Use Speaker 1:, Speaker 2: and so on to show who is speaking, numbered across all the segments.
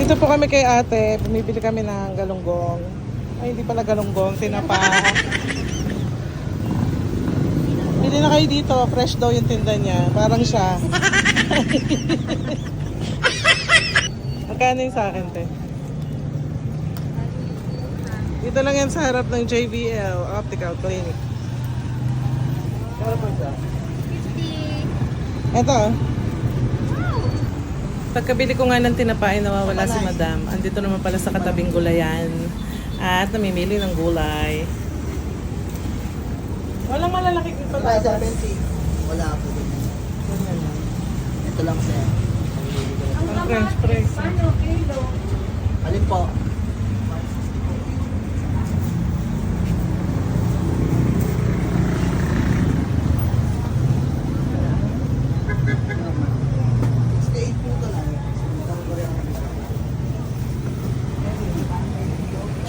Speaker 1: Dito po kami kay ate. Bumibili kami ng galunggong. Ay, hindi pala galunggong. Tinapa. Bili na kayo dito. Fresh daw yung tinda niya. Parang siya. Magkano yung sa akin, te? Dito lang yan sa harap ng JVL Optical Clinic. Kano po siya? 50. Ito. Pagkabili ko nga ng tinapay, nawawala si madam. Andito naman pala sa katabing gulayan. At namimili ng gulay. Walang malalaki dito
Speaker 2: Wala,
Speaker 1: labas.
Speaker 2: 70. Wala po. Ito lang sir.
Speaker 1: Ang French fries.
Speaker 2: Alin po?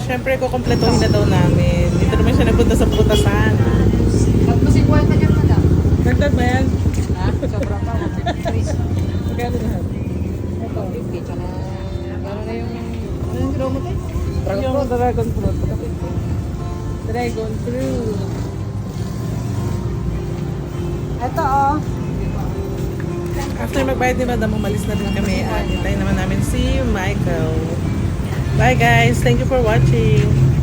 Speaker 1: Siyempre, kukumpletuhin na daw namin. Dito naman siya nagpunta sa putasan.
Speaker 3: Ba't mo 50 dyan, madam?
Speaker 1: Dagdag ba yan?
Speaker 3: Ha? Sobra pa, 153.
Speaker 1: Magkano na?
Speaker 3: Ito, 50. Tsaka, gano'n na yung, ano yung kilo mo tayo? Dragon
Speaker 1: Yung
Speaker 3: fruit.
Speaker 1: dragon fruit. Dragon fruit.
Speaker 3: Ito, oh.
Speaker 1: After magbayad ni madam, umalis na rin kami at hintayin naman namin si Michael. Bye guys! Thank you for watching!